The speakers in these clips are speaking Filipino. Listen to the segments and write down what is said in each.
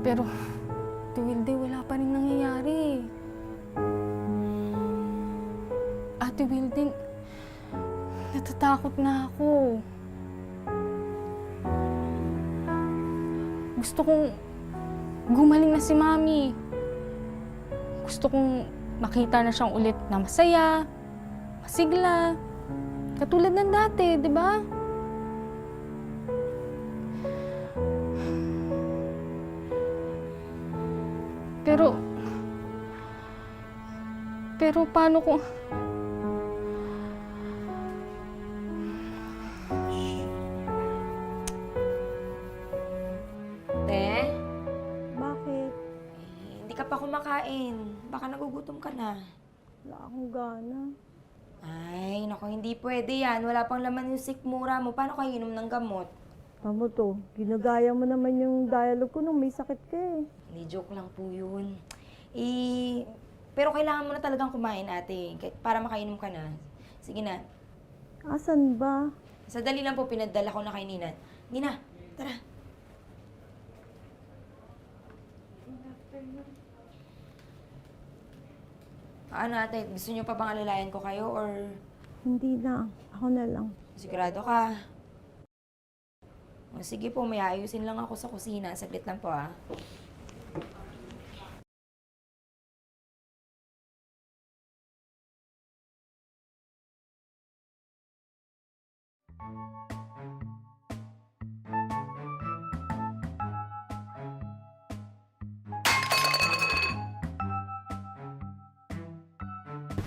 Pero, Ate Wilde, wala pa rin nangyayari. Ate Wilde, natatakot na ako. Gusto kong gumaling na si Mami. Gusto kong makita na siyang ulit na masaya, masigla. Katulad ng dati, di ba? Pero paano kung... Te? Bakit? Hindi ka pa kumakain. Baka nagugutom ka na. Wala akong gana. Ay, naku, hindi pwede yan. Wala pang laman yung sikmura mo. Paano ka inom ng gamot? Tama to, ginagaya mo naman yung dialogue ko nung may sakit ka eh. Hindi, joke lang po yun. Pero kailangan mo na talagang kumain, ate. Para makainom ka na. Sige na. Asan ba? Sa dali lang po, pinadala ko na kay Nina. Nina, tara. Ano, ate? Gusto niyo pa bang alalayan ko kayo or Hindi na. Ako na lang. sigurado ka? O, sige po, may ayusin lang ako sa kusina. Saglit lang po, ah.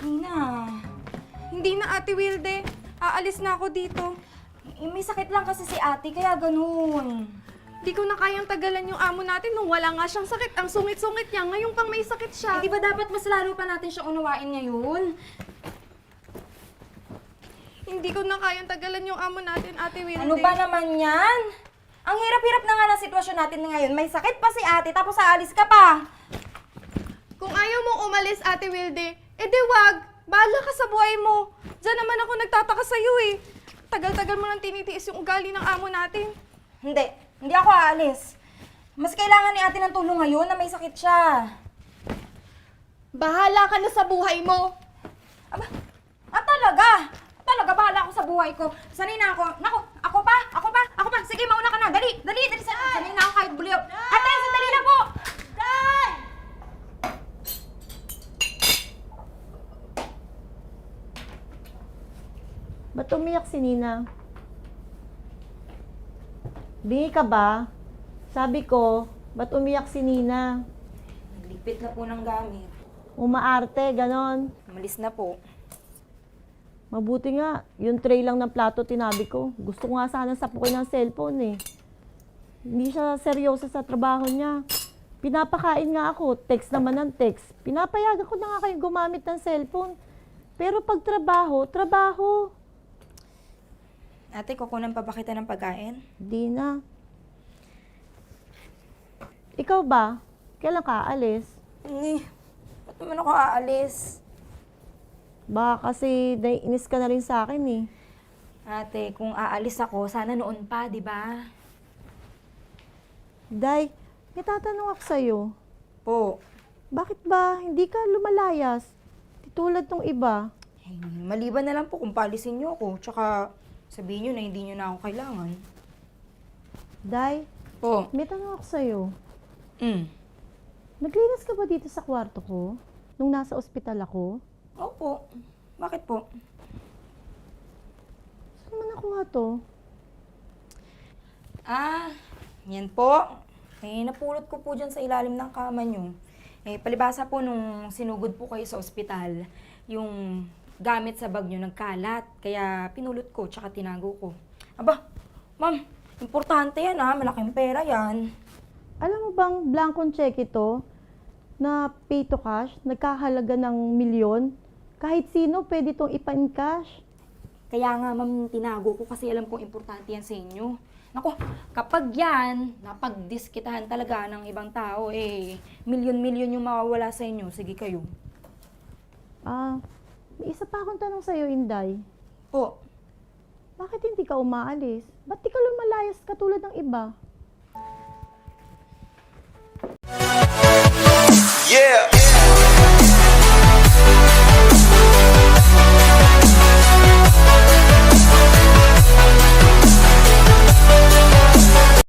Nina, Hindi na, Ate Wilde. Aalis na ako dito. may sakit lang kasi si ate, kaya ganun. Di ko na kayang tagalan yung amo natin nung wala nga siyang sakit. Ang sungit-sungit niya. Ngayon pang may sakit siya. Hindi ba dapat mas lalo pa natin siya unawain ngayon? Hindi ko na kayang tagalan yung amo natin, Ate Wilde. Ano ba naman yan? Ang hirap-hirap na nga ng sitwasyon natin ngayon. May sakit pa si ate, tapos aalis ka pa. Kung ayaw mong umalis, Ate Wilde, edi wag. Bahala ka sa buhay mo. Diyan naman ako nagtataka sa'yo eh. Tagal-tagal mo nang tinitiis yung ugali ng amo natin. Hindi ako aalis. Mas kailangan ni ate ng tulong ngayon na may sakit siya. Bahala ka na sa buhay mo. Aba, talaga? Talaga, bahala ako sa buhay ko. Sanay na ako. Naku, ako pa. Sige, mauna ka na. Dali. Sanay na ako kahit buliw. Ate, sandali lang po. Ba't umiyak si Nina? Bingi ka ba? Sabi ko, ba't umiyak si Nina? Nagligpit na po ng gamit. Umaarte, ganon. Malis na po. Mabuti nga, yung tray lang ng plato tinabi ko. Gusto ko nga sana sapukin ng cellphone eh. Hindi siya seryoso sa trabaho niya. Pinapakain nga ako, text naman ng text. Pinapayagan ko na nga kayo gumamit ng cellphone. Pero pag trabaho. Ate, kukunan pa ba kita ng pagkain? Di na. Ikaw ba? Kailan ka aalis? Ba't naman ako aalis? Baka kasi naiinis ka na rin sa akin eh. Ate, kung aalis ako, sana noon pa, di ba? Day, may tatanong ako sa'yo. Po. Bakit ba hindi ka lumalayas? Di tulad nung iba. Eh, maliban na lang po kung paalisin niyo ako. Tsaka sabihin niyo na hindi niyo na ako kailangan. Day, Po. may tanong ako sa'yo. Mm. Naglinis ka ba dito sa kwarto ko? Nung nasa ospital ako? Opo. Bakit po? Saan mo nakuha to? Yan po. Napulot ko po dyan sa ilalim ng kama niyo. Palibasa po nung sinugod po kayo sa ospital, yung gamit sa bag niyo nagkalat. Kaya pinulot ko, tsaka tinago ko. Aba, ma'am, importante yan malaking pera yan. Alam mo bang blankong check ito na pay to cash, nagkahalaga ng milyon? Kahit sino pwede itong ipa-encash. Kaya nga, ma'am, tinago ko kasi alam kong importante yan sa inyo. Naku, kapag yan, napagdiskitahan talaga ng ibang tao, milyon-milyon yung mawawala sa inyo. Sige kayo. May isa pa akong tanong sa'yo, Inday. Po, Bakit hindi ka umaalis? Ba't di ka lumalayas katulad ng iba?